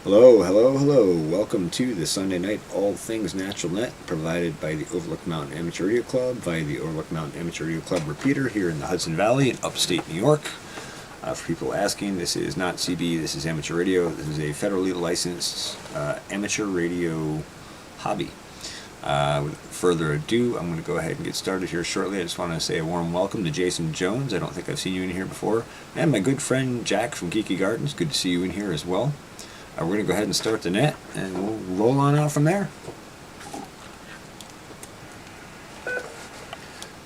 Hello, hello, hello. Welcome to the Sunday Night All Things Natural Net, provided by the Overlook Mountain Amateur Radio Club via the Overlook Mountain Amateur Radio Club Repeater here in the Hudson Valley in upstate New York. For people asking, this is not CB, this is amateur radio. This is a federally licensed amateur radio hobby. With further ado, I'm going to go ahead and get started here shortly. I just want to say a warm welcome to Jason Jones. I don't think I've seen you in here before. And my good friend Jack from Geeky Gardens. Good to see you in here as well. We're going to go ahead and start the net, and we'll roll on out from there.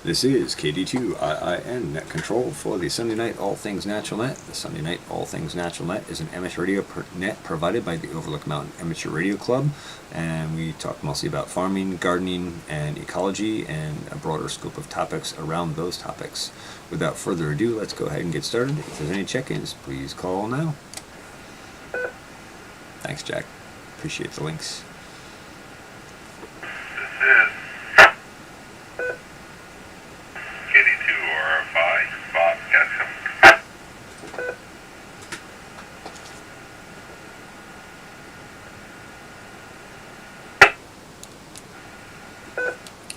This is KD2IIN Net Control for the Sunday Night All Things Natural Net. The Sunday Night All Things Natural Net is an amateur radio net provided by the Overlook Mountain Amateur Radio Club, and we talk mostly about farming, gardening, and ecology, and a broader scope of topics around those topics. Without further ado, let's go ahead and get started. If there's any check-ins, please call now. Thanks, Jack. Appreciate the links. This is KD2RFI, Bob Ketchum.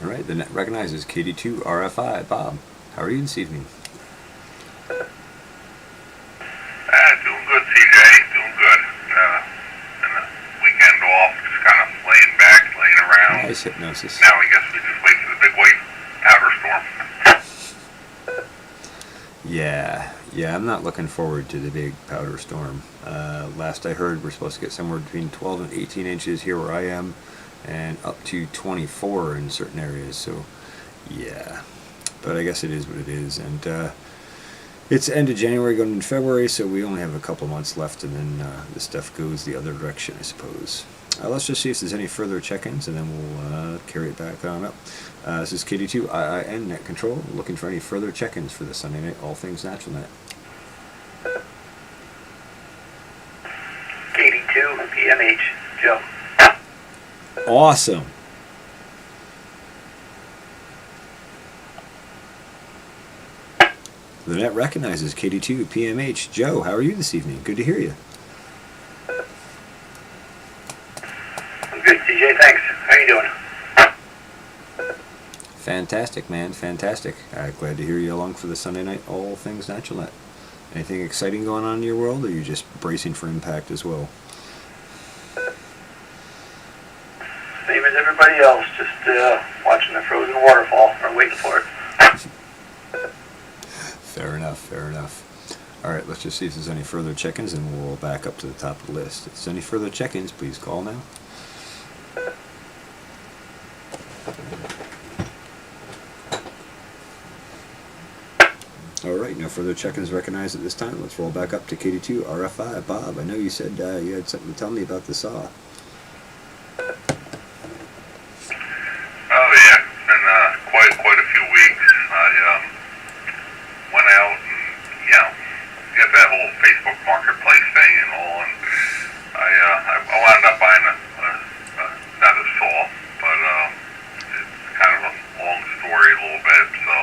All right, the net recognizes KD2RFI. Bob, how are you this evening? Doing good, CJ. Doing good. And the weekend off, just kind of laying back, laying around. Nice hypnosis. Now I guess we just wait for the big white powder storm. Yeah, I'm not looking forward to the big powder storm. Last I heard, we're supposed to get somewhere between 12 and 18 inches here where I am, and up to 24 in certain areas, so yeah. But I guess it is what it is, and it's the end of January going into February, so we only have a couple months left, and then the stuff goes the other direction, I suppose. Let's just see if there's any further check-ins, and then we'll carry it back on up. This is KD2IIN Net Control, looking for any further check-ins for the Sunday Night All Things Natural Net. KD2 PMH, Joe. Awesome. The net recognizes KD2 PMH. Joe, how are you this evening? Good to hear you. I'm good, CJ, thanks. How you doing? Fantastic, man. Fantastic. Glad to hear you along for the Sunday Night All Things Natural Net. Anything exciting going on in your world, or are you just bracing for impact as well? Same as everybody else, just watching the frozen waterfall, or waiting for it. Fair enough, fair enough. Alright, let's just see if there's any further check-ins, and we'll roll back up to the top of the list. If there's any further check-ins, please call now. Alright, no further check-ins recognized at this time. Let's roll back up to KD2RFI. Bob, I know you said you had something to tell me about the saw. Oh yeah, it's been quite a few weeks. I went out and, get that whole Facebook marketplace thing and all, and I wound up buying not a saw, but it's kind of a long story a little bit, so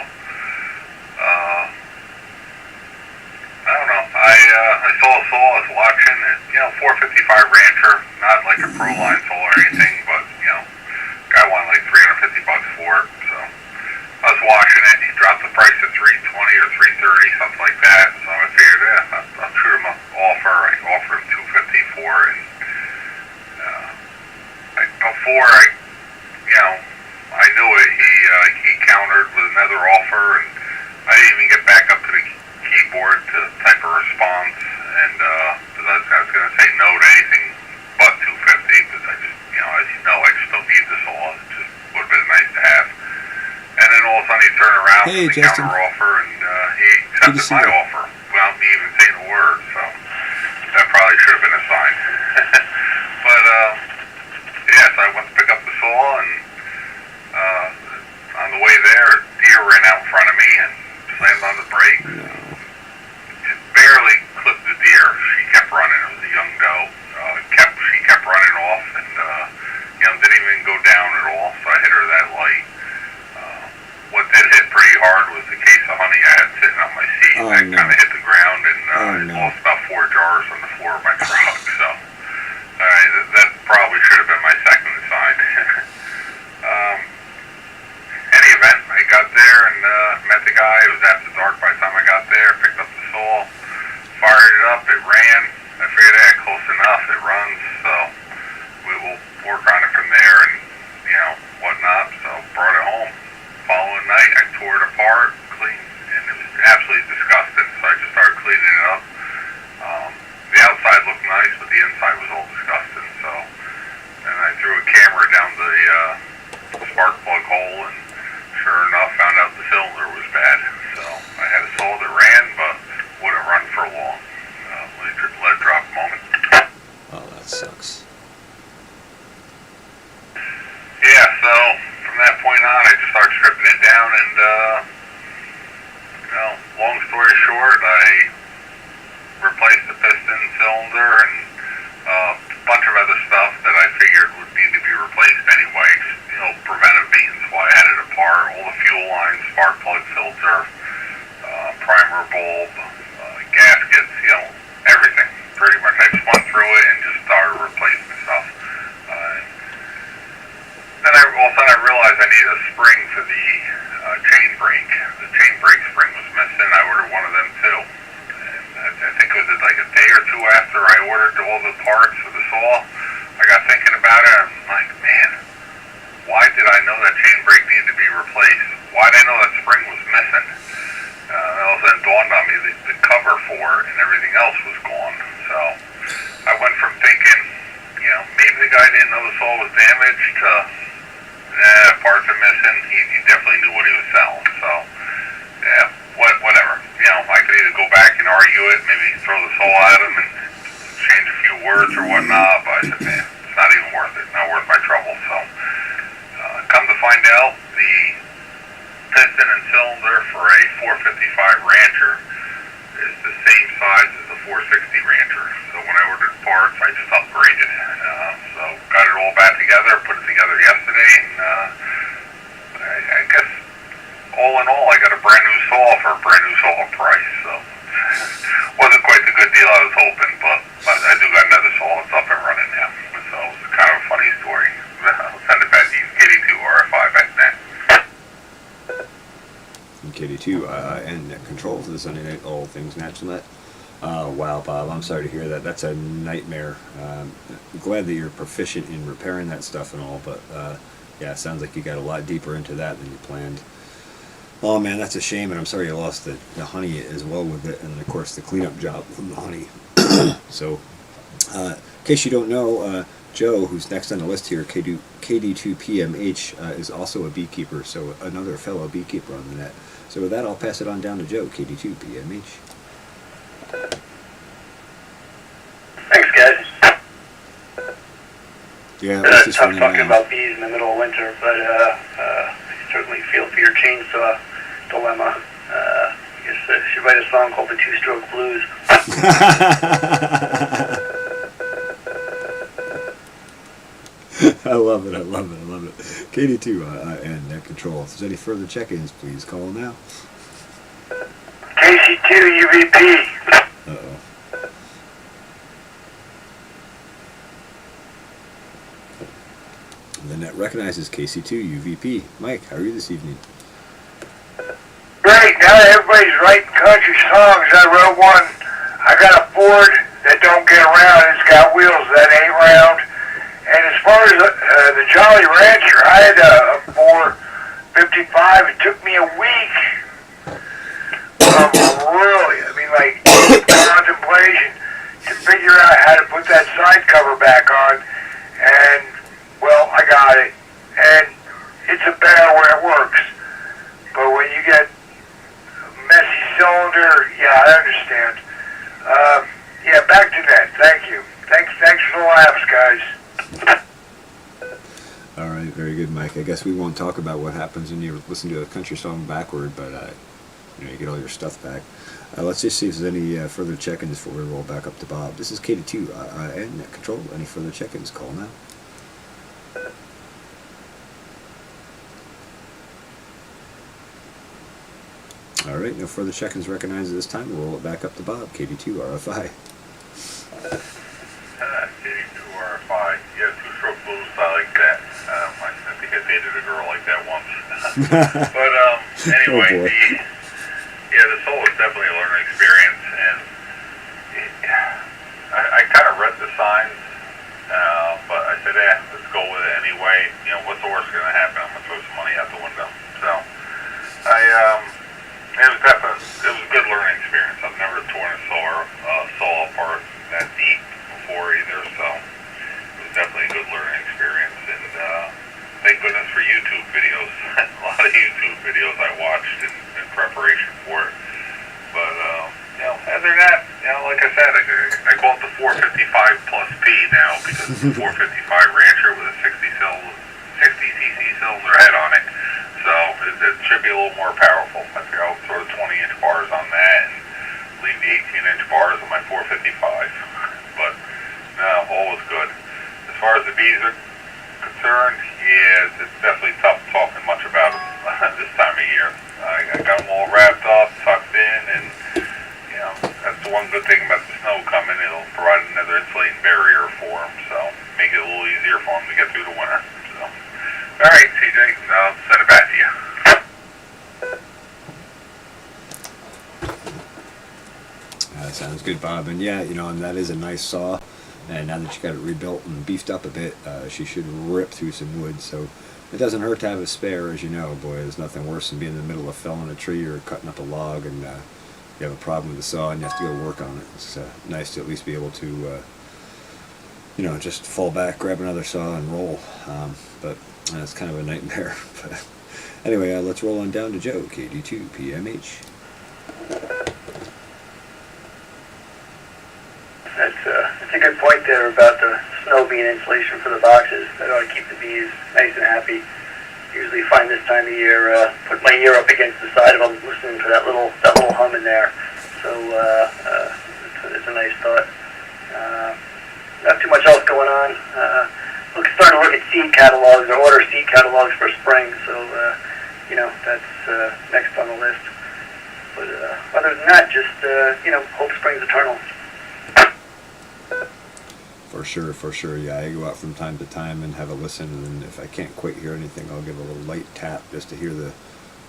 I don't know. I saw a saw, I was watching it, 455 Rancher, not like a Proline saw or anything, but guy wanted like $350 for it, so I was watching it. He dropped the price to $320 or $330, something like that. So I figured, I'll shoot him an offer. I offered him $250 for it. And before I knew it, he countered with another offer, and I didn't even get back up to the keyboard to type a response. And because I was going to say no to anything but $250, because I just, as you know, I still need this all. It just would have been nice to have. And then all of a sudden he turned around with the counter offer, and he accepted my offer without me even saying a word. So that probably should have been a sign. But so I went to pick up the saw, and on the way there, a deer ran out in front of me and slammed on the brakes. It barely clipped the deer. She kept running. It was a young doe. She kept running off, and didn't even go down at all. So I hit her that light. What did hit pretty hard was the case of honey I had sitting on my seat. That kind of hit the ground, and I lost about 4 jars on the floor of my truck. So was after dark by the time I got there. Picked up the saw, fired it up, it ran. I figured, close enough, it runs, so we will work on it from there and, whatnot. So brought it home. Following night, I tore it apart, cleaned, and it was absolutely disgusting, so I just started cleaning it up. The outside looked nice, but the inside was all disgusting, so then I threw a camera down the spark plug hole, and sure enough, found out the cylinder was bad. So I had a saw that ran, but wouldn't run for long. Let it drop a moment. Oh, that sucks. Yeah, so from that point on, I just started stripping it down, and long story short, I replaced the piston, cylinder, and a bunch of other stuff that I figured would need to be replaced anyway. Preventive maintenance while I had it apart, all the fuel lines, spark plug filter, primer bulb, gaskets, everything. Pretty much I spun through it and just started replacing stuff. Then all of a sudden I realized I needed a spring for the chain brake. The chain brake spring was missing. I ordered one of them too. And I think it was like a day or two after I ordered all the parts for the saw, I got thinking about it. I'm like, man, why did I know that chain brake needed to be replaced? Why did I know that spring was missing? All of a sudden it dawned on me the cover for it and everything else was gone. So I went from thinking, maybe the guy didn't know the saw was damaged to, parts are missing. He definitely knew what he was selling. So, yeah, whatever. I could either go back and argue it, maybe throw the saw at him and change a few words or whatnot, but I said, man, it's not even worth it. Not worth my trouble. So, come to find out, the piston and cylinder for a 455 Rancher is the same size as the 460 Rancher. So when I ordered parts, I just upgraded. So got it all back together, put it together yesterday, and I guess all in all, I got a brand new saw for a brand new saw price. So wasn't quite the good deal I was hoping, but I do got another saw that's up and running now. So it's kind of a funny story. I'll send it back to you, KD2 RFI back then. KD2 and control for the Sunday Night All Things Natural Net. Wow, Bob, I'm sorry to hear that. That's a nightmare. I'm glad that you're proficient in repairing that stuff and all, but yeah, it sounds like you got a lot deeper into that than you planned. Oh man, that's a shame, and I'm sorry you lost the honey as well with it, and of course the cleanup job from the honey. So, in case you don't know, Joe, who's next on the list here, KD2PMH, is also a beekeeper, so another fellow beekeeper on the net. So with that, I'll pass it on down to Joe, KD2PMH. Thanks, guys. Yeah, It's tough talking about bees in the middle of winter, but I certainly feel for your chainsaw dilemma. I guess I should write a song called The Two-Stroke Blues. I love it. KD2 and Net Control. If there's any further check-ins, please call now. KC2 UVP. Uh-oh. The net recognizes KC2 UVP. Mike, how are you this evening? Great. Now that everybody's writing country songs, I wrote one. I got a Ford that don't get around. It's got wheels that ain't round. And as far as the Jolly Rancher, I had a 455. It took me a week. Contemplation to figure out how to put that side cover back on. And, well, I got it. And it's a bear when it works. But when you get a messy cylinder, yeah, I understand. Yeah, back to that. Thank you. Thanks for the laughs, guys. All right, very good, Mike. I guess we won't talk about what happens when you listen to a country song backward, but you get all your stuff back. Let's just see if there's any further check-ins before we roll back up to Bob. This is KD2 and Net Control. Any further check-ins, call now. All right, no further check-ins recognized at this time. We'll roll it back up to Bob, KD2 RFI. KD2 RFI. Yeah, two-stroke blues, I like that. I think I dated a girl like that once. But anyway, Oh, definitely a learning experience, and I kind of read the signs, but I said, let's go with it anyway. You know, what's the worst going to happen? I'm going to throw some money out the window. So, it was a good learning experience. I've never torn a saw apart that deep before either, so it was definitely a good learning experience, and thank goodness for YouTube videos. A lot of YouTube videos I watched in preparation for it. But, you know, other than that, you know, like I said, I call it the 455 plus P now because it's a 455 Rancher with a 60cc cylinder head on it. So it should be a little more powerful. I think I'll throw the 20-inch bars on that and leave the 18-inch bars on my 455. But, no, all was good. As far as the bees are concerned, yeah, it's definitely tough talking much about them this time of year. I got them all wrapped up, tucked in, and, you know, that's the one good thing about the snow coming. It'll provide another insulating barrier for them, so make it a little easier for them to get through the winter. So, all right, CJ, I'll send it back to you. Sounds good, Bob. And yeah, you know, and that is a nice saw. And now that you got it rebuilt and beefed up a bit, she should rip through some wood. So it doesn't hurt to have a spare, as you know. Boy, there's nothing worse than being in the middle of felling a tree or cutting up a log, and you have a problem with the saw and you have to go work on it. It's nice to at least be able to, you know, just fall back, grab another saw, and roll. But it's kind of a nightmare. But anyway, let's roll on down to Joe, KD2 PMH. That's a good point there about the snow being insulation for the boxes. That ought to keep the bees nice and happy. Usually find this time of year, put my ear up against the side of them, listening to that little hum in there. So it's a nice thought. Not too much else going on. Starting to look at seed catalogs or order seed catalogs for spring. So you know, that's next on the list. But other than that, just you know, hope springs eternal. For sure, yeah. I go out from time to time and have a listen, and then if I can't quite hear anything, I'll give a little light tap just to hear the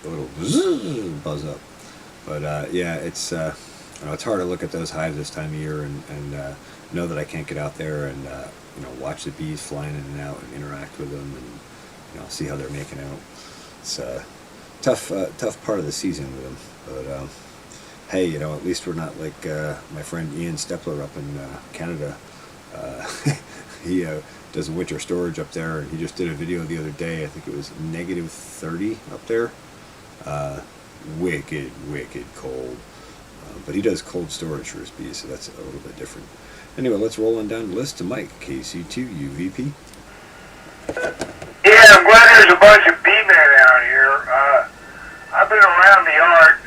little buzz up. But yeah, it's you know, it's hard to look at those hives this time of year and know that I can't get out there and you know, watch the bees flying in and out and interact with them and, you know, see how they're making out. It's a tough part of the season with them. But hey, you know, at least we're not like my friend Ian Stepler up in Canada. He does winter storage up there, and he just did a video the other day. I think it was -30 up there. Wicked cold. But he does cold storage for his bees, so that's a little bit different. Anyway, let's roll on down the list to Mike, KC2 UVP. Yeah, I'm glad there's a bunch of bee men out here. I've been around the art.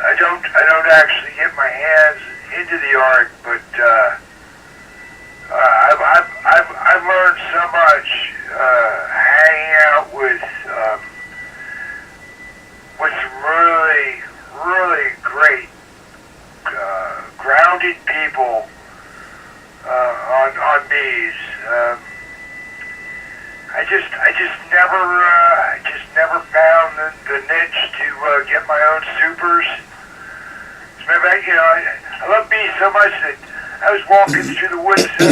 I don't actually get my hands into the art, but I've learned so much hanging out with some really great grounded people on bees. I just never found the niche to get my own supers. You know, I love bees so much that I was walking through the woods to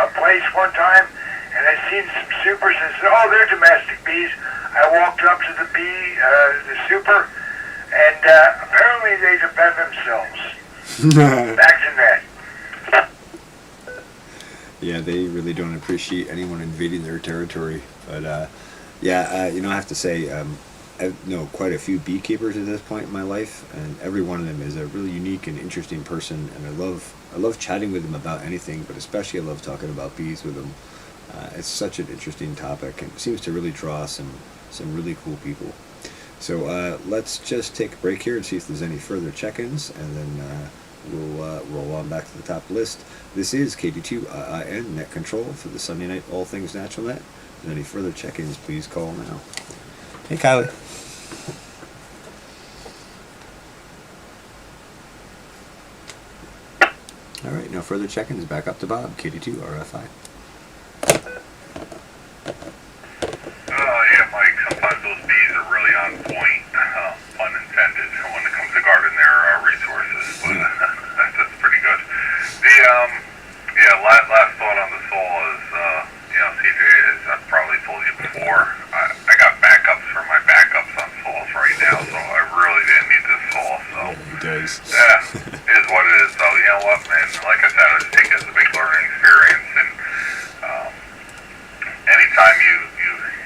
a place one time, and I seen some supers and said, "Oh, they're domestic bees." I walked up to the the super, and apparently they defend themselves. Back to net. Yeah, they really don't appreciate anyone invading their territory. But yeah, you know, I have to say, I know quite a few beekeepers at this point in my life, and every one of them is a really unique and interesting person, and I love chatting with them about anything, but especially I love talking about bees with them. It's such an interesting topic, and it seems to really draw some really cool people. So let's just take a break here and see if there's any further check-ins, and then we'll roll on back to the top list. This is KD2IIN Net Control for the Sunday Night All Things Natural Net. If there's any further check-ins, please call now. Hey, Kylie. All right, no further check-ins. Back up to Bob, KD2 RFI. Yeah, Mike, sometimes those bees are really on point, pun intended. is. Yeah, it is what it is. So you know what, man? Like I said, I just take it as a big learning experience. And anytime you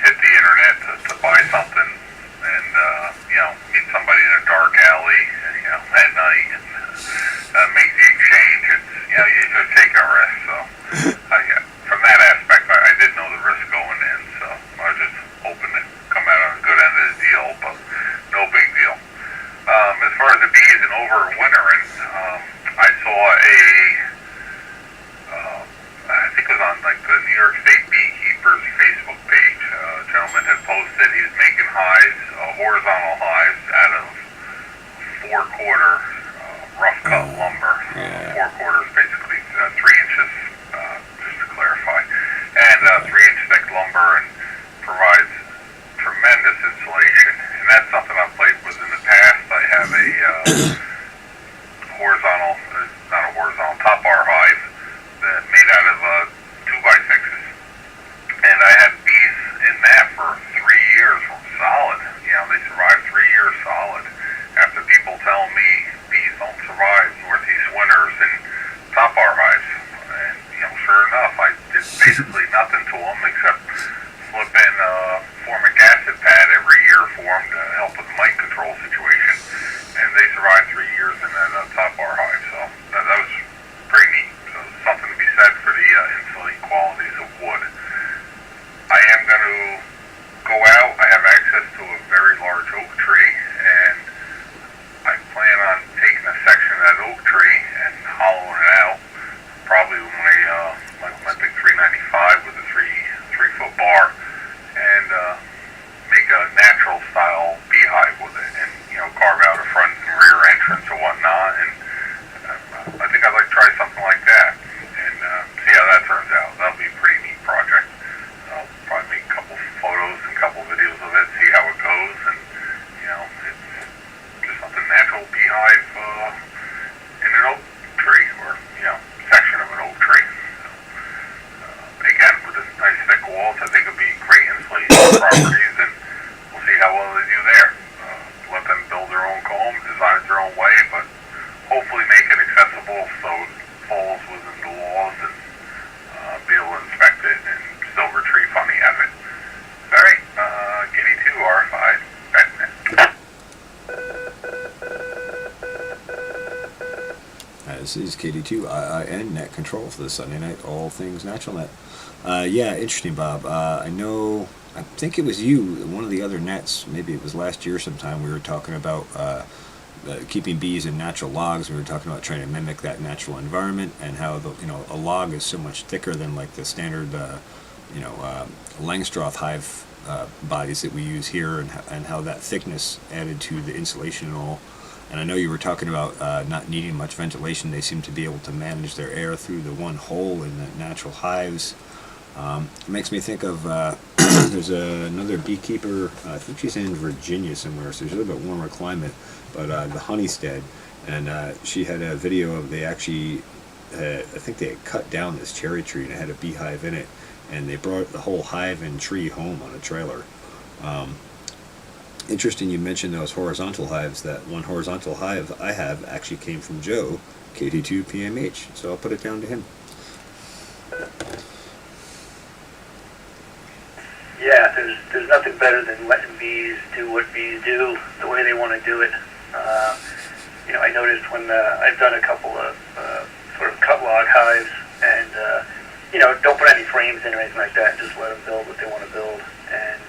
hit the internet to buy something, and meet somebody in a dark alley, at night, and make the exchange, it's you just take a risk. So from that aspect, I did know the risk going in. So I was just hoping to come out on a good end of the deal, but no big deal. As far as the bees and overwintering, I saw I think it was on like the New York State Beekeepers Facebook page. A gentleman had posted he's making hives, horizontal hives, out of 4-quarter rough cut lumber. Yeah. 4 quarters, basically 3 inches, just to clarify, and 3-inch thick lumber, and provides tremendous insulation. And that's something I've played with in the past. I have a top bar hive that made out of 2x6s, and I had bees in that for 3 years solid. They survived 3 years solid. After people tell me bees don't survive Northeast winters in top bar hives, and sure enough, I did basically nothing to them except slip in formic acid pad every year for them to help with the mite control situation, and they survived 3 years in that top bar hive. So that was pretty neat. So something to be said for the insulating qualities of wood. I am going to go out. I have access to a very large oak tree, and I plan on taking a section of that oak tree and hollowing it out, probably with my big 395 with a 3-foot bar, and make a natural style beehive with it, and carve out a front and rear entrance or whatnot. And I think I'd like to try something like that and see how that turns out. That'll be a pretty neat project. I'll probably make a couple photos and a couple videos of it, see how it goes, and it's just something natural beehive in an oak tree, or section of an oak tree. So, again, with this nice thick walls, I think it'll be great insulation properties, and we'll see how well they do there. Let them build their own comb, design it their own way, but hopefully make it accessible so it falls within the laws, and be able to inspect it and still retrieve honey out of it. All right, Kitty 2 R5 back net. This is KD2 net control for the Sunday night All Things Natural Net. Yeah, interesting, Bob. I think it was you, one of the other nets, maybe it was last year sometime, we were talking about keeping bees in natural logs. We were talking about trying to mimic that natural environment, and how a log is so much thicker than like the standard Langstroth hive bodies that we use here, and how that thickness added to the insulation and all. And I know you were talking about not needing much ventilation. They seem to be able to manage their air through the one hole in the natural hives. It makes me think of there's another beekeeper, I think she's in Virginia somewhere, so she's a little bit warmer climate, but the Honeystead, and she had a video of they actually, I think they had cut down this cherry tree and it had a beehive in it, and they brought the whole hive and tree home on a trailer. Interesting you mentioned those horizontal hives. That one horizontal hive I have actually came from Joe, KT2 PMH, so I'll put it down to him. Yeah, there's nothing better than letting bees do what bees do the way they want to do it. I noticed when I've done a couple of sort of cut log hives, and don't put any frames in or anything like that, just let them build what they want to build. And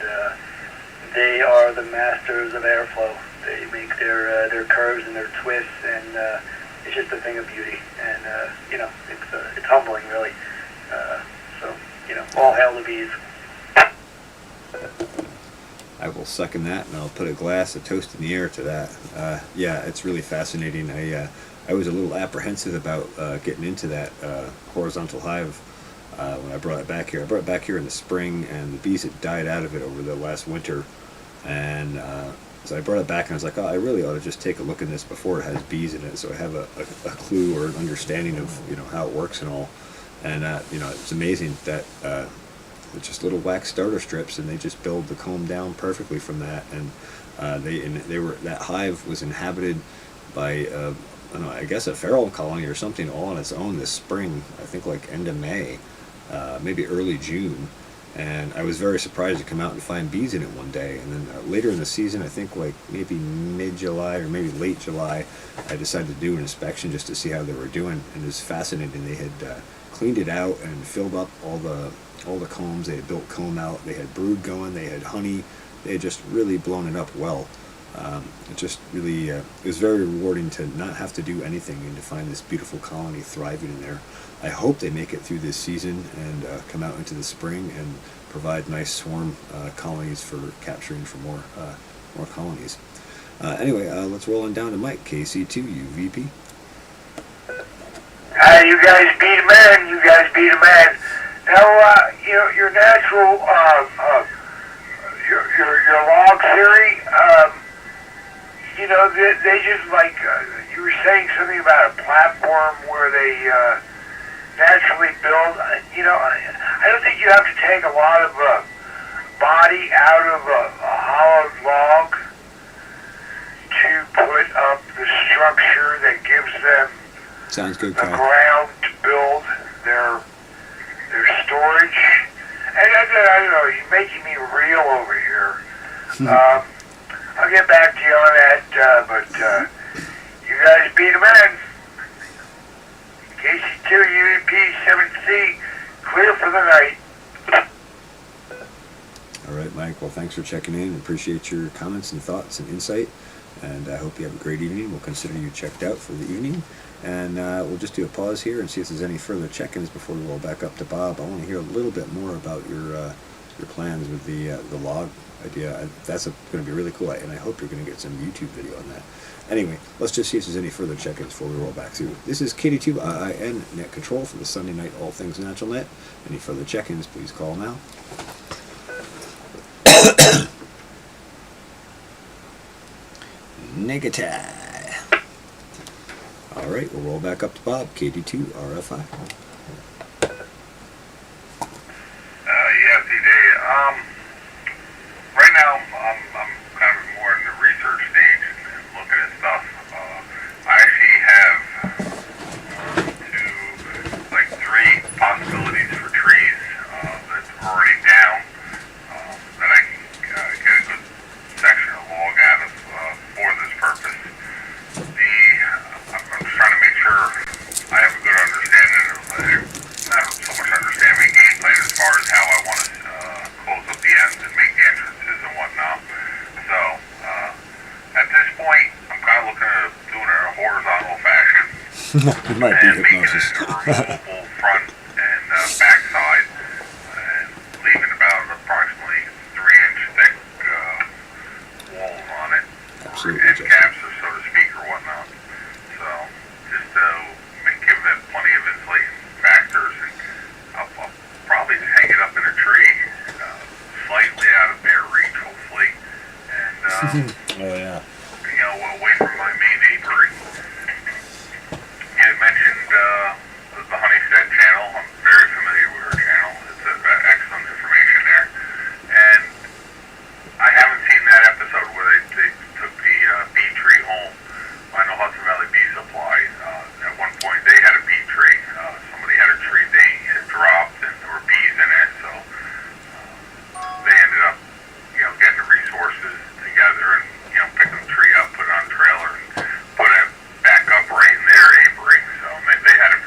they are the masters of airflow. They make their curves and their twists, and it's just a thing of beauty. And it's humbling, really. All hail the bees. I will second that, and I'll put a glass of toast in the air to that. Yeah, it's really fascinating. I was a little apprehensive about getting into that horizontal hive when I brought it back here. I brought it back here in the spring, and the bees had died out of it over the last winter. And so I brought it back, and I was like, oh, I really ought to just take a look at this before it has bees in it, so I have a clue or an understanding of how it works and all. And it's amazing that it's just little wax starter strips, and they just build the comb down perfectly from that. And that hive was inhabited by I don't know, I guess a feral colony or something all on its own this spring. I think like end of May, maybe early June. And I was very surprised to come out and find bees in it one day. And then later in the season, I think like maybe mid-July or maybe late July, I decided to do an inspection just to see how they were doing. And it was fascinating. They had cleaned it out and filled up all the combs. They had built comb out. They had brood going. They had honey. They had just really blown it up well. It just really, it was very rewarding to not have to do anything and to find this beautiful colony thriving in there. I hope they make it through this season and come out into the spring and provide nice swarm colonies for capturing for more colonies. Anyway, let's roll on down to Mike, KC2U, VP. Hi, you guys beat a man. You guys beat a man. Now, your natural, your log theory, they just like, you were saying something about a platform where they naturally build. I don't think you have to take a lot of body out of a hollowed log to put up the structure that gives them Sounds good, the Kyle. ground to build their storage. And I don't know, you're making me real over here. I'll get back to you on that, but you guys beat a man. KC2 UEP 7C, clear for the night. All right, Mike. Well, thanks for checking in. Appreciate your comments and thoughts and insight. And I hope you have a great evening. We'll consider you checked out for the evening. And we'll just do a pause here and see if there's any further check-ins before we roll back up to Bob. I want to hear a little bit more about your plans with the log idea. That's going to be really cool, and I hope you're going to get some YouTube video on that. Anyway, let's just see if there's any further check-ins before we roll back through. This is KD2IIN Net Control for the Sunday Night All Things Natural Net. Any further check-ins, please call now. Negative. All right, we'll roll back up to Bob, KD2 RFI. Yeah, TJ. Right now, I'm kind of more in the research stage and looking at stuff. I actually have three possibilities for trees that's already down that I can get a good section of log out of for this purpose. I'm just trying to make sure I have a good understanding of, not so much understanding game plan as far as how I want to close up the ends and make the entrances and whatnot. So, at this point, I'm kind of looking at doing it in a horizontal fashion. It might be and making hypnosis. it a removable front and back side, and leaving about approximately 3-inch thick walls on it, Absolutely, end Justin. caps, so to speak, or whatnot. So, just to give it plenty of insulating factors, and I'll probably just hang it up in a tree, slightly out of bear reach, hopefully, and Oh, yeah. away from my main apiary. You had mentioned the Honeystead channel. I'm very familiar with her channel. It's excellent information there. And I haven't seen that episode where they took the bee tree home. I know Hudson Valley Bee Supply, at one point they had a bee tree. Somebody had a tree they had dropped and there were bees in it, so they ended up, getting the resources together and, picking the tree up, put it on a trailer, and put it back up right in their apiary. So they had it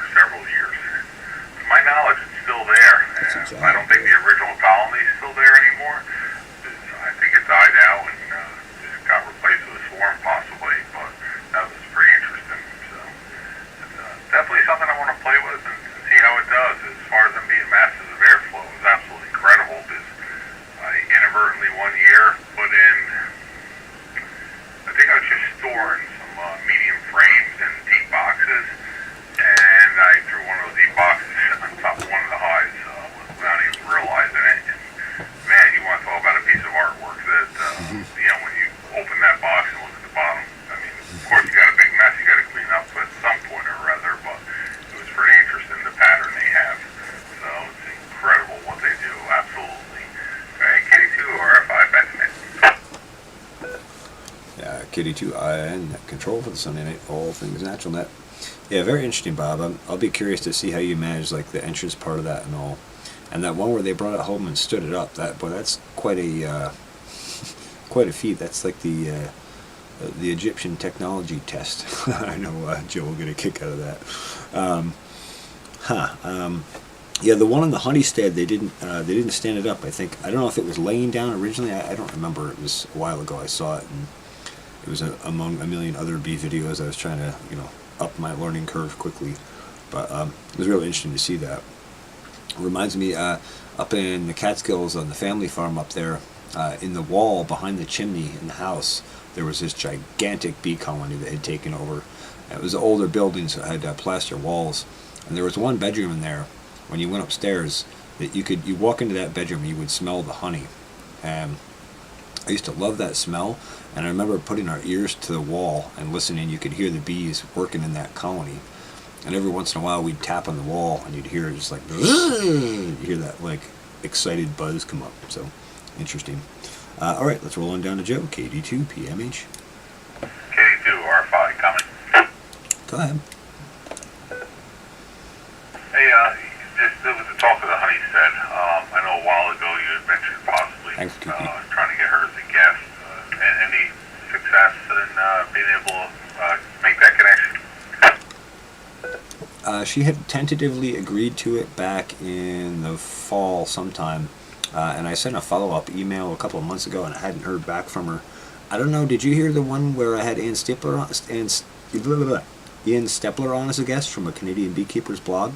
KD2IN control for the Sunday night All Things Natural Net. Yeah, very interesting, Bob. I'll be curious to see how you manage like the entrance part of that and all. And that one where they brought it home and stood it up. That's quite a quite a feat. That's like the Egyptian technology test. I know Joe will get a kick out of that. Yeah, the one on the Honeystead, they didn't stand it up. I don't know if it was laying down originally. I don't remember. It was a while ago I saw it, and it was among a million other bee videos. I was trying to up my learning curve quickly, but it was really interesting to see that. It reminds me up in the Catskills on the family farm up there, in the wall behind the chimney in the house, there was this gigantic bee colony that had taken over. It was an older building, so it had plaster walls, and there was one bedroom in there. When you went upstairs, that you walk into that bedroom, you would smell the honey. And I used to love that smell, and I remember putting our ears to the wall and listening. You could hear the bees working in that colony, and every once in a while we'd tap on the wall, and you'd hear just like you hear that like excited buzz come up. So interesting. All right, let's roll on down to Joe. KD2 PMH. KD2 R5 coming. Go ahead. Hey, just with the talk of the Honeystead, I know a while ago you had mentioned possibly trying to get her as a guest. Any success in being able to make that connection? She had tentatively agreed to it back in the fall sometime, and I sent a follow-up email a couple of months ago, and I hadn't heard back from her. I don't know, did you hear the one where I had Ian Stepler on as a guest from a Canadian Beekeeper's blog?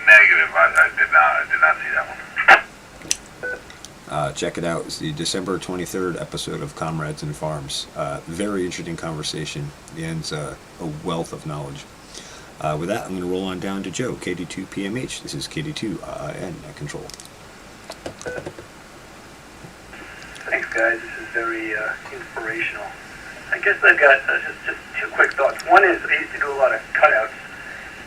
Negative. I did not see that one. Check it out. It's the December 23rd episode of Comrades and Farms. Very interesting conversation. Ian's a wealth of knowledge. With that, I'm going to roll on down to Joe, KD2 PMH. This is KD2IN at control. Thanks, guys. This is very inspirational. I guess I've got just two quick thoughts. One is I used to do a lot of cutouts,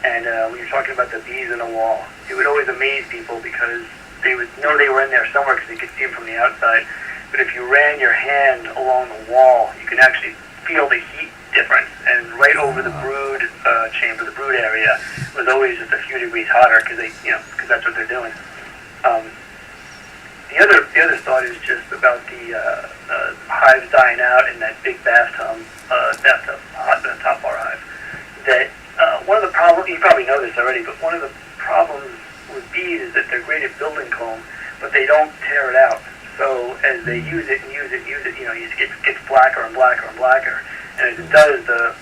and when you're talking about the bees in the wall, it would always amaze people because they would know they were in there somewhere because they could see them from the outside. But if you ran your hand along the wall, you can actually feel the heat difference. And right over the brood chamber, the brood area, was always just a few degrees hotter because because that's what they're doing. The other thought is just about the hives dying out in that big bathtub, the top bar hive. That one of the problems, you probably know this already, but one of the problems with bees is that they're great at building comb, but they don't tear it out. So as they use it, it gets blacker and blacker and blacker. And as it does, the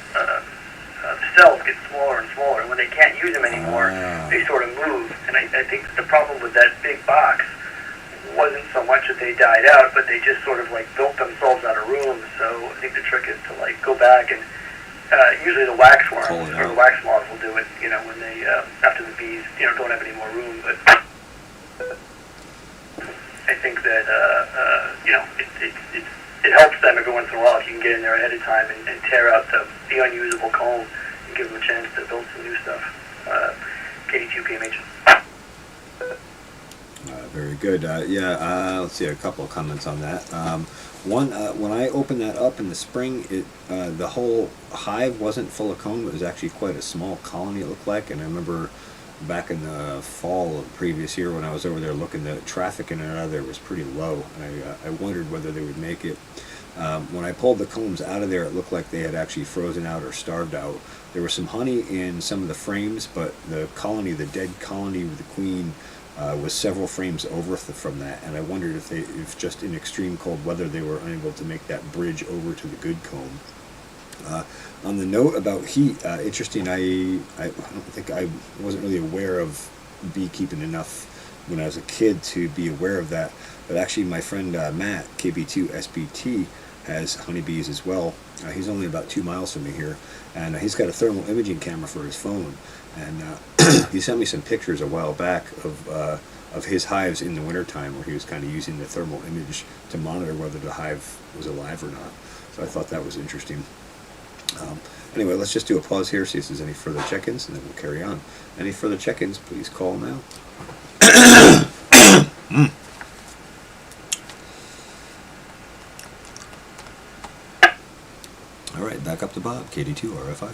cells get smaller and smaller. And when they can't use them anymore, they sort of move. And I think the problem with that big box wasn't so much that they died out, but they just sort of like built themselves out of room. So I think the trick is to like go back and usually the waxworms or the wax moths will do it. When they after the bees don't have any more room. But I think that it helps them every once in a while if you can get in there ahead of time and tear out the unusable comb and give them a chance to build some new stuff. KD2 PMH. Very good. Let's see a couple of comments on that. One, when I opened that up in the spring, the whole hive wasn't full of comb. It was actually quite a small colony, it looked like. And I remember back in the fall of the previous year when I was over there looking, the traffic in and out of there was pretty low. I wondered whether they would make it. When I pulled the combs out of there, it looked like they had actually frozen out or starved out. There was some honey in some of the frames, but the dead colony with the queen, was several frames over from that, and I wondered if just in extreme cold weather they were unable to make that bridge over to the good comb. On the note about heat, interesting. I don't think I wasn't really aware of beekeeping enough when I was a kid to be aware of that. But actually, my friend Matt, KB2 SBT, has honeybees as well. He's only about 2 miles from me here, and he's got a thermal imaging camera for his phone. And he sent me some pictures a while back of his hives in the wintertime where he was kind of using the thermal image to monitor whether the hive was alive or not. So I thought that was interesting. Anyway, let's just do a pause here, see if there's any further check-ins, and then we'll carry on. Any further check-ins, please call now. All right, back up to Bob, KD2 RFI.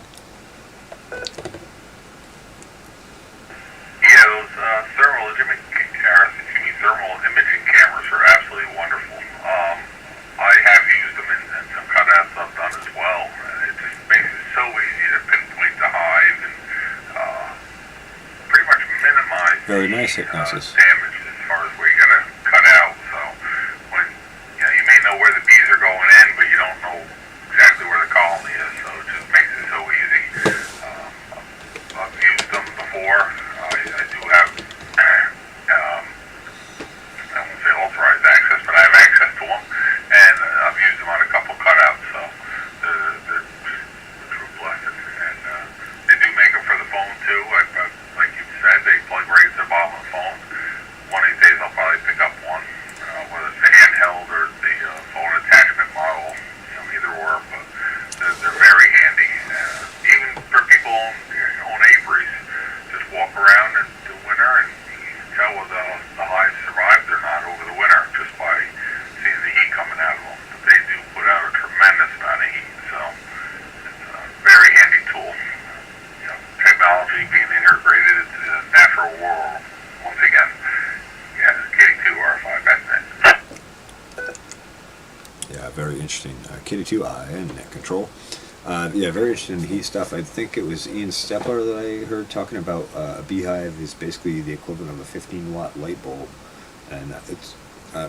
Yeah, those thermal imaging cameras are absolutely wonderful. I have used them in some cutouts I've done as well. It just makes it so easy to pinpoint the hive and pretty much minimize Very nice hypnosis. damage as far as where you got to cut out. So when you may know where the bees are going in, but you don't know exactly where the colony is. So it just makes it so easy. I've used them before. I do have, I won't say authorized access, but I have access to them, and I've used them on a couple cutouts, so they're a true blessing. And they do make them for the phone too. Like you said, they plug right into the bottom of the phone. One of these days I'll probably pick up one, whether it's the handheld or the phone attachment model, either or, but they're very handy. Even for people on apiaries, just walk around in the winter and you can tell whether the hives survived or not over the winter just by seeing the heat coming out of them. But they do put out a tremendous amount of heat, so it's a very handy tool. Technology being integrated into the natural world. Once again, KD2 R5 back then. Yeah, very interesting. KD2 and net control. Yeah, very interesting heat stuff. I think it was Ian Stepler that I heard talking about a beehive is basically the equivalent of a 15-watt light bulb, and it's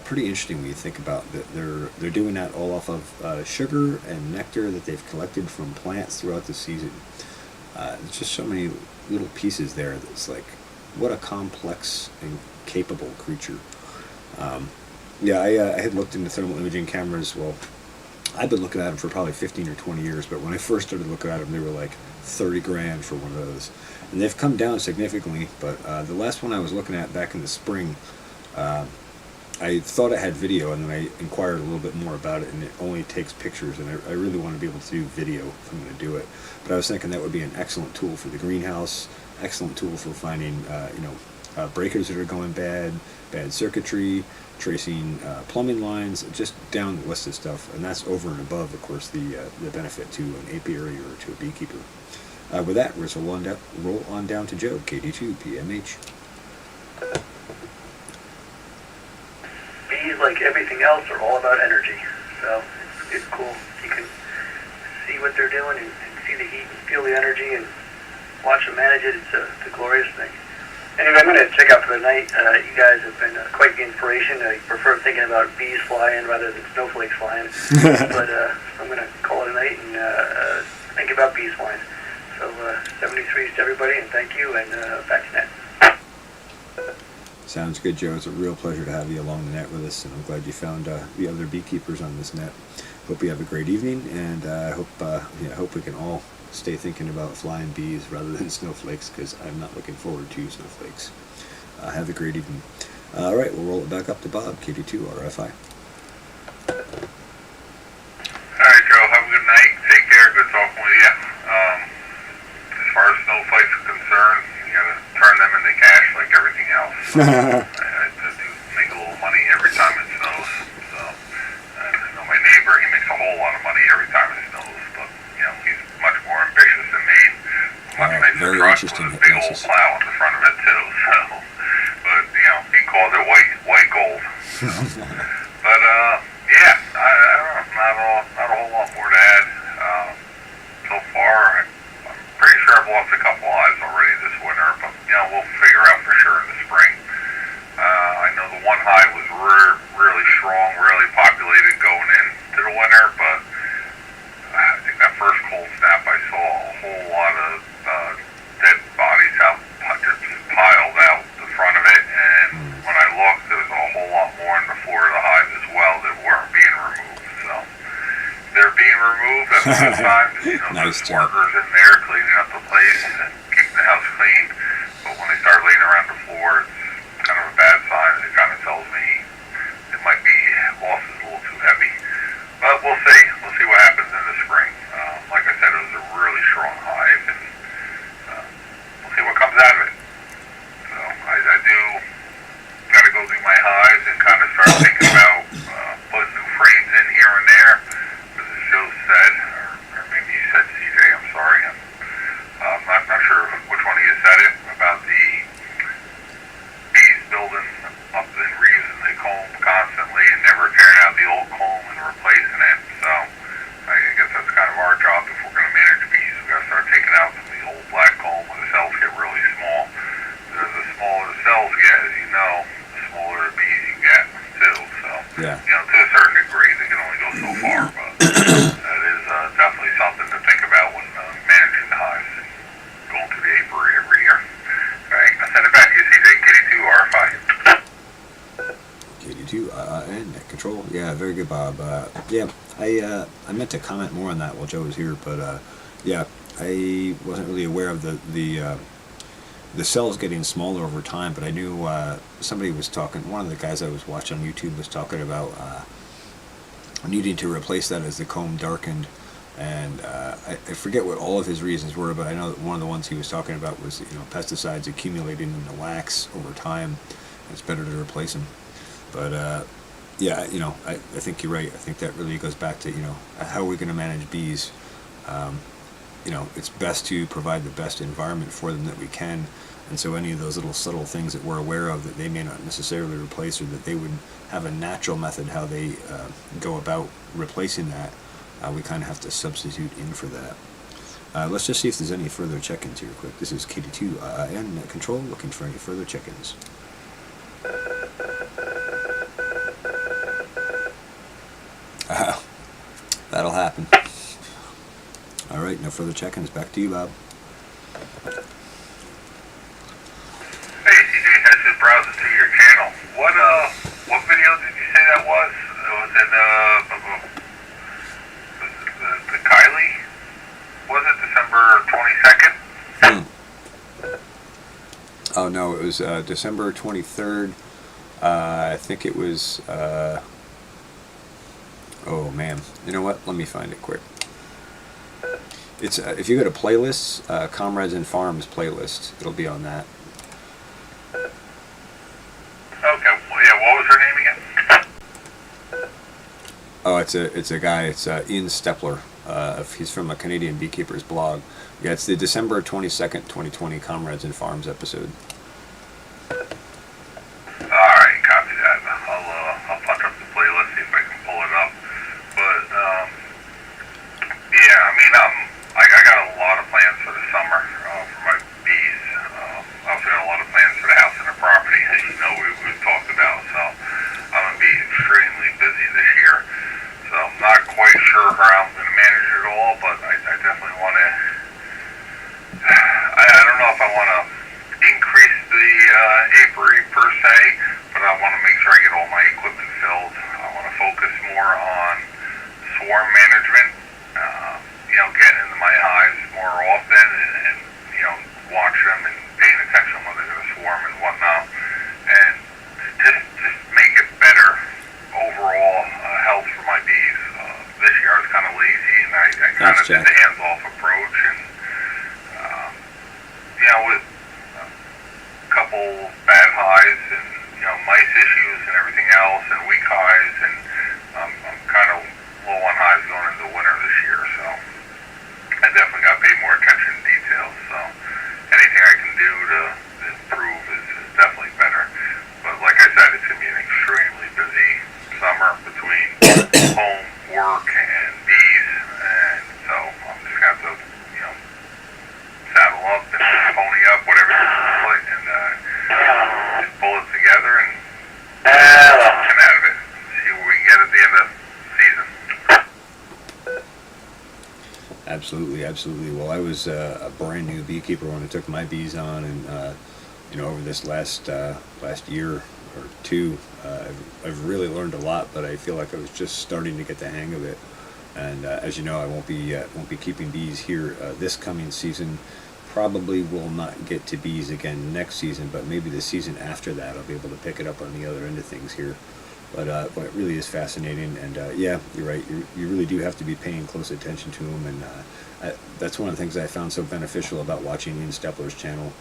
pretty interesting when you think about that. They're doing that all off of sugar and nectar that they've collected from plants throughout the season. There's just so many little pieces there that's like, what a complex and capable creature. Yeah, I had looked into thermal imaging cameras. Well, I've been looking at them for probably 15 or 20 years, but when I first started looking at them, they were like 30 grand for one of those. And they've come down significantly, but the last one I was looking at back in the spring, I thought it had video, and then I inquired a little bit more about it, and it only takes pictures, and I really want to be able to do video if I'm going to do it. But I was thinking that would be an excellent tool for the greenhouse, excellent tool for finding, breakers that are going bad circuitry, tracing plumbing lines, just down the list of stuff. And that's over and above, of course, the benefit to an apiary or to a beekeeper. With that, let's roll on down to Joe, KD2 PMH. Bees, like everything else, are all about energy. So it's cool. You can see what they're doing and see the heat and feel the energy and watch them manage it. It's a glorious thing. Anyway, I'm going to check out for the night. You guys have been quite the inspiration. I prefer thinking about bees flying rather than snowflakes flying. But I'm going to call it a night and think about bees flying. So 73s to everybody, and thank you, and back to net. Sounds good, Joe. It's a real pleasure to have you along the net with us, and I'm glad you found the other beekeepers on this net. Hope you have a great evening, and I hope we can all stay thinking about flying bees rather than snowflakes, because I'm not looking forward to snowflakes. Have a great evening. All right, we'll roll it back up to Bob, KD2 RFI. All right, Joe. Have a good night. Take care. Good talking with you. As far as snowflakes are concerned, you got to turn them into cash like everything else. I do make a little money every time it snows. So, I know my neighbor, he makes a whole lot of money every time it snows, but he's much more ambitious than me. Much nicer very truck interesting with a big old plow in the front of it too. So, but he calls it white gold. So. But yeah, I don't know, not a whole lot more to add. So far, I'm pretty sure I've lost a couple hives already this winter, but we'll figure out for sure in the spring. I know the one hive was really strong, really populated going into the winter, but I think that first cold snap I saw a whole lot of dead bodies out, just piled out the front of it, and when I looked, there was a whole lot more on the floor of the hive as well that weren't being removed. So they're being removed at the good time. Nice There's job. workers in there cleaning up the place and keeping the house clean, but when they start laying around the floor, it's kind of a bad sign. It kind of tells me it might be loss is a little too heavy. But we'll see. We'll see what happens in the spring. Like I said, it was a really strong hive, and we'll see what comes out of it. So I do got to go do my hive. comb and replacing it. So I guess that's kind of our job if we're going to manage bees. We've got to start taking out some of the old black comb when the cells get really small. Because the smaller the cells get, as you know, the smaller the bees you get too. So, Yeah. you know, to a certain degree, they can only go so far. But that is definitely something to think about when managing the hives and going through the apiary every year. All right, I'll send it back to you, CJ. KD2 RFI. KD2 and net control. Yeah, very good, Bob. Yeah, I meant to comment more on that while Joe was here, but yeah, I wasn't really aware of the cells getting smaller over time, but I knew somebody was talking. One of the guys I was watching on YouTube was talking about needing to replace that as the comb darkened, and I forget what all of his reasons were, but I know that one of the ones he was talking about was, you know, pesticides accumulating in the wax over time. It's better to replace them. But yeah, you know, I think you're right. I think that really goes back to, you know, how are we going to manage bees? You know, it's best to provide the best environment for them that we can. And so any of those little subtle things that we're aware of that they may not necessarily replace, or that they would have a natural method how they go about replacing that, we kind of have to substitute in for that. Let's just see if there's any further check-ins here quick. This is KD2 and Net Control looking for any further check-ins. That'll happen. All right, no further check-ins. Back to you, Bob. Hey, CJ, I just browsed through your channel. What video did you say that was? Was it the Kylie? Was it December 22nd? Oh no, it was December 23rd. I think it was. Oh man, you know what? Let me find it quick. It's if you go to playlists, Comrades and Farms playlist, it'll be on that. Okay, well, yeah, what was her name again? Oh, it's a guy. It's Ian Stepler. He's from a Canadian beekeeper's blog. Yeah, it's the December 22nd, 2020 Comrades and Farms episode. Alright, copy that. I'll punch up the playlist, see if I can pull it up. But, yeah, I mean, I got a lot of plans for the summer for my bees. I also got a lot of plans for the house and the property, as you know we've talked about. So I'm going to be extremely busy this year. So I'm not quite sure how I'm going to manage it all, but I definitely want to, I don't know if I want to increase the apiary per se, but I want to make sure I get all my equipment filled. I want to focus more on swarm management, you know, getting into my hives more often and you know, watch them and paying attention when they're going to swarm and whatnot, and just make it better overall health for my bees. This year I was kind of lazy and I kind of did the hands-off approach, and you know, with a couple bad hives and you know, mice issues and everything else, and weak hives, and I'm kind of low on hives going into winter this year, so I definitely got to pay more attention to details. So anything I can do to improve is definitely better. But like I said, it's going to be an extremely busy summer between home, work, and bees, and so I'm just going to have to, you know, saddle up and pony up, whatever you call it, and just pull it together and get out of it. See what we can get at the end of the season. Absolutely, absolutely. Well, I was a brand new beekeeper when I took my bees on, and you know, over this last year or two, I've really learned a lot. But I feel like I was just starting to get the hang of it. And as you know, I won't be keeping bees here this coming season. Probably will not get to bees again next season, but maybe the season after that, I'll be able to pick it up on the other end of things here. But it really is fascinating, and yeah, you're right. You really do have to be paying close attention to them, and that's one of the things I found so beneficial about watching Ian Stepler's channel.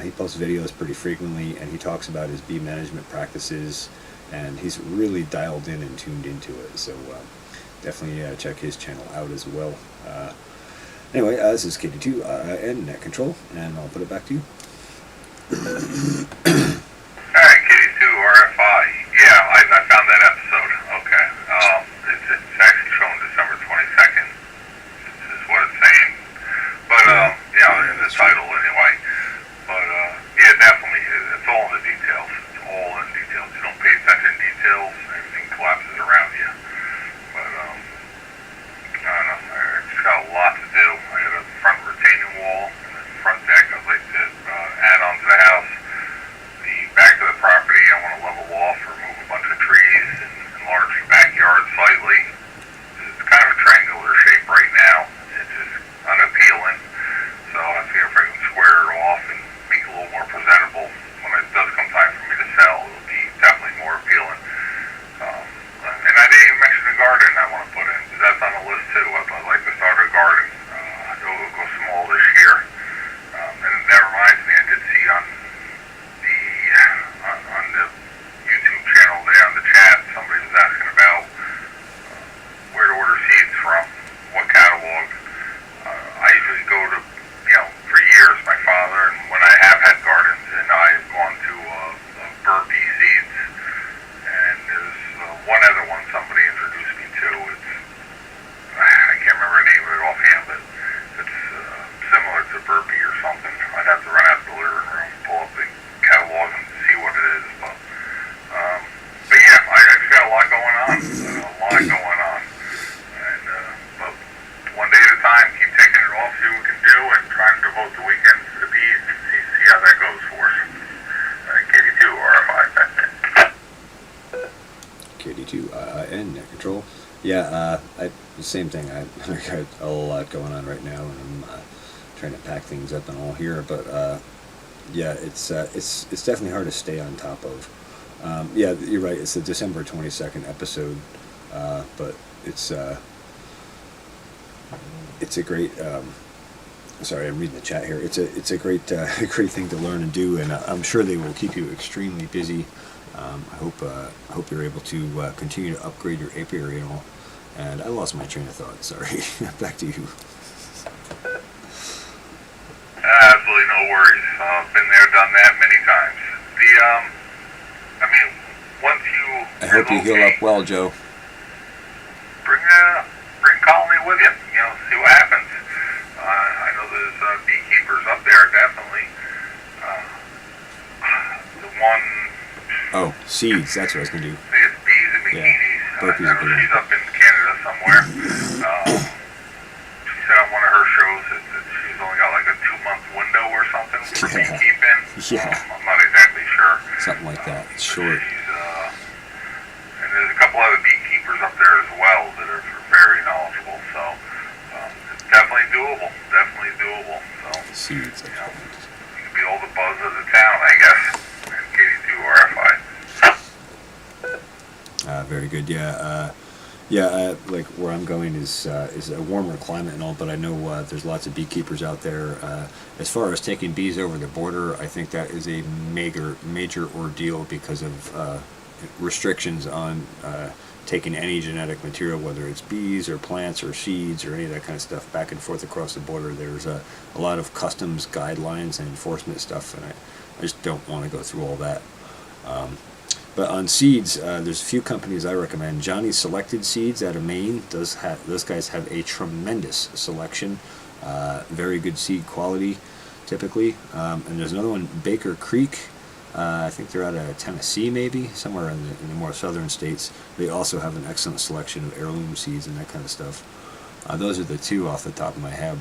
He posts videos pretty frequently, and he talks about his bee management practices, and he's really dialed in and tuned into it. So definitely check his channel out as well. Anyway, this is KD2 and Net Control, and I'll put it back to you. Alright, KD2 RFI. Yeah, I found that episode. Okay. KD2IIN, net control. Yeah, same thing. I got a lot going on right now, and I'm trying to pack things up and all here. But yeah, it's definitely hard to stay on top of. Yeah, you're right. It's the December 22nd episode, but it's a great. Sorry, I'm reading the chat here. It's a great great thing to learn and do, and I'm sure they will keep you extremely busy. I hope you're able to continue to upgrade your apiary and all. And I lost my train of thought. Sorry. Back to you. Absolutely no worries. Been there, done that many times. I mean, once you I hope you heal up well, Joe. bring colony with you. You know, see what happens. I know there's beekeepers up there, definitely. The one. Oh, seeds. That's what I was gonna do. There's bees and bikinis. Yeah, I burpees know are good. she's up in Canada somewhere. She said on one of her shows that she's only got like a 2-month window or something for beekeeping. Yeah. I'm not exactly sure. Something like that. It's short. And there's a couple other beekeepers up there as well that are very knowledgeable. So it's definitely doable. Definitely doable. So Seeds. you know, you could be all the buzz of the town, I guess. And KD2 RFI. Very good. Yeah. Like where I'm going is a warmer climate and all, but I know there's lots of beekeepers out there. As far as taking bees over the border, I think that is a major ordeal because of restrictions on taking any genetic material, whether it's bees or plants or seeds or any of that kind of stuff, back and forth across the border. There's a lot of customs guidelines and enforcement stuff, and I just don't want to go through all that. But on seeds, there's a few companies I recommend. Johnny's Selected Seeds out of Maine. Those guys have a tremendous selection. Very good seed quality, typically. And there's another one, Baker Creek. I think they're out of Tennessee, maybe, somewhere in the more southern states. They also have an excellent selection of heirloom seeds and that kind of stuff. Those are the two off the top of my head.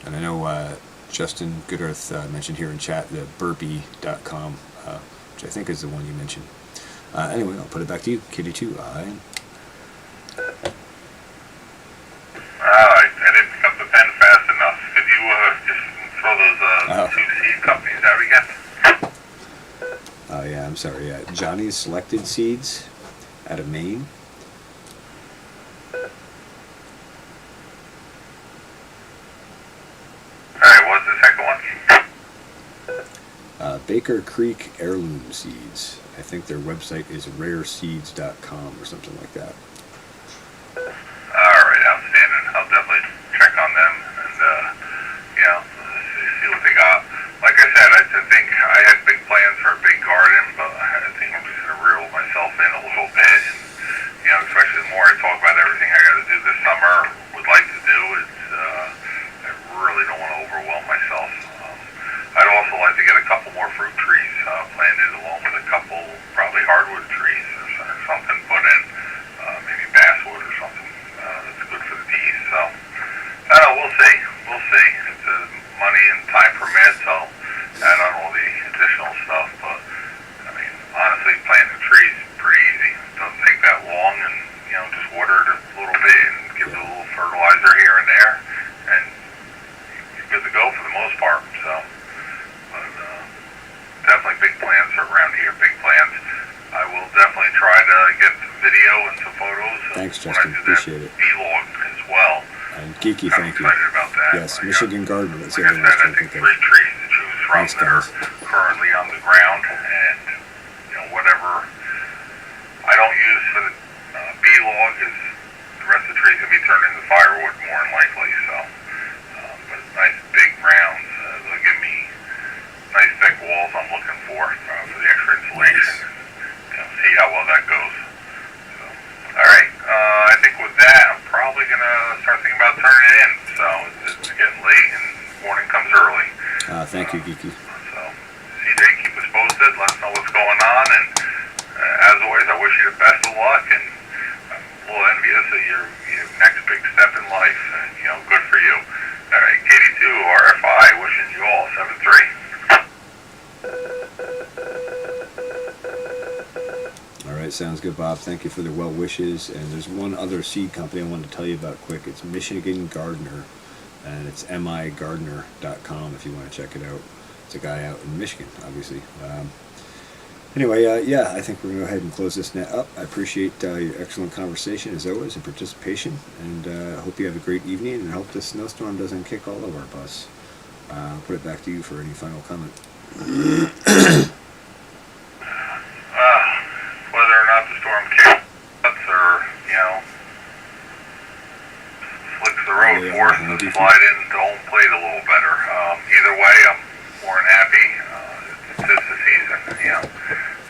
And I know Justin Goodearth mentioned here in chat the burpee.com, which I think is the one you mentioned. Anyway, I'll put it back to you, KD2. I didn't pick up the pen fast enough. Could you just throw those two seed companies out again? Yeah, I'm sorry. Johnny's Selected Seeds out of Maine. Alright, what's the second one? Baker Creek Heirloom Seeds. I think their website is rareseeds.com or something like that. Alright, outstanding. I'll definitely check on them and, see what they got. Like I said, I think I had big plans for a big garden, but I think I'm just going to reel myself in a little bit. And, especially the more I talk about everything I got to do this summer, would like to do, I really don't want to overwhelm myself. I'd also like to get a couple more fruit trees planted along with a couple probably hardwood trees or something put in, maybe basswood or something that's good for the bees. So, I don't know, we'll see. If the money and time permits, I'll add on all the additional stuff. But, I mean, honestly, planting trees is pretty easy. It doesn't take that long, and, just water it a little bit and give it a little fertilizer here and there, and you're good to go for the most part. So, but definitely big plans are around here, big plans. I will definitely try to get some video and some photos. Thanks, when Justin. I do Appreciate it. vlog as well. And Geeky, I'm thank you. excited about that. Yes, Michigan Garden. That's the Like I other one I was said, I trying to think think of. 3 trees to choose from Thanks, that are guys. currently on the ground, and whatever I don't use for the bee log is the rest of the trees can be turned into firewood more than likely. So, but nice big rounds. They'll give me nice thick walls I'm looking for the extra insulation. And, see how well that goes. So, all right. I think with that, I'm probably gonna start thinking about turning it in. So it's getting late and morning comes early. Thank you, Geeky. So, CJ, keep us posted. Let us know what's going on. And as always, I wish you the best of luck. And I'm a little envious of your next big step in life. And, good for you. All right, KD2 RFI wishing you all 7-3. All right, right, sounds good, Bob. Thank you for the well wishes. And there's one other seed company I wanted to tell you about quick. It's Michigan Gardener, and it's migardener.com if you want to check it out. It's a guy out in Michigan, obviously. Anyway, yeah, I think we're going to go ahead and close this net up. I appreciate your excellent conversation, as always, and participation. And I hope you have a great evening, and I hope this snowstorm doesn't kick all over our bus. I'll put it back to you for any final comment. Whether or not the storm kicks or, slicks the road for us and slide into home plate a little better. Either way, I'm more than happy. It's just the season,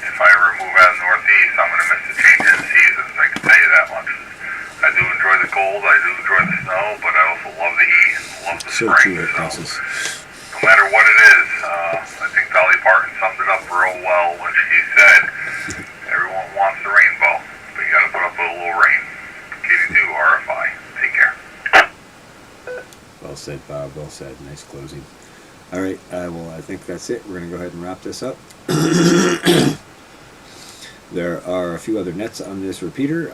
If I ever move out of the Northeast, I'm going to miss the change in the seasons. I can tell you that much. I do enjoy the cold, I do enjoy the snow, but I also love the heat and love the So spring. true, So no matter what it is, I think Dolly Parton summed it up real well when she said, everyone wants the rainbow, but you got to put up with a little rain. KD2 RFI. Take care. Well said, Bob. Well said. Nice closing. All right. Well, I think that's it. We're going to go ahead and wrap this up. There are a few other nets on this repeater.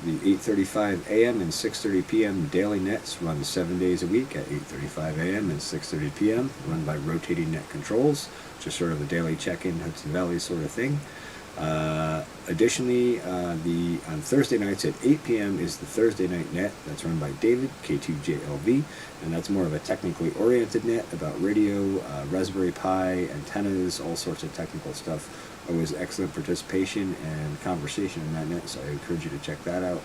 The 8:35 a.m. and 6:30 p.m. daily nets run 7 days a week at 8:35 a.m. and 6:30 p.m. run by rotating net controls, just sort of a daily check-in, Hudson Valley sort of thing. Additionally, on Thursday nights at 8 p.m. is the Thursday night net that's run by David, K2JLV, and that's more of a technically oriented net about radio, Raspberry Pi, antennas, all sorts of technical stuff. Always excellent participation and conversation in that net, so I encourage you to check that out.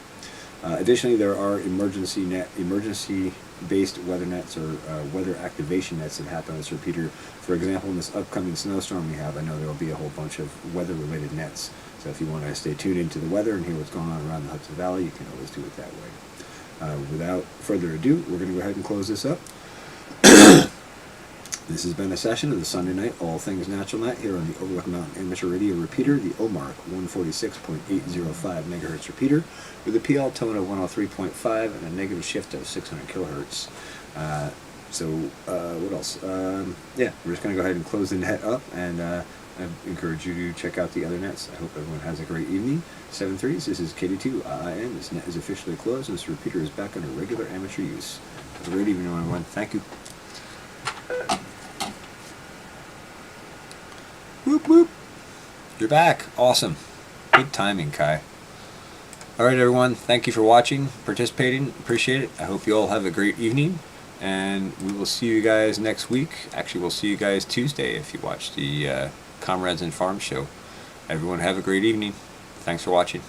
Additionally, there are emergency-based weather nets or weather activation nets that happen on this repeater. For example, in this upcoming snowstorm we have, I know there will be a whole bunch of weather-related nets. So if you want to stay tuned into the weather and hear what's going on around the Hudson Valley, you can always do it that way. Without further ado, we're going to go ahead and close this up. This has been a session of the Sunday Night All Things Natural Net here on the Overlook Mountain Amateur Radio Repeater, the OMARC 146.805 MHz repeater, with a PL tone of 103.5 and a negative shift of 600 kilohertz. What else? Yeah, we're just going to go ahead and close the net up, and I encourage you to check out the other nets. I hope everyone has a great evening. 7-3s, this is KD2 IIN. This net is officially closed, and this repeater is back under regular amateur use. Have a great evening, everyone. Thank you. Whoop whoop. You're back. Awesome. Good timing, Kai. Alright everyone, thank you for watching, participating, appreciate it. I hope you all have a great evening, and we will see you guys next week. Actually, we'll see you guys Tuesday if you watch the Comrades and Farm show. Everyone have a great evening. Thanks for watching.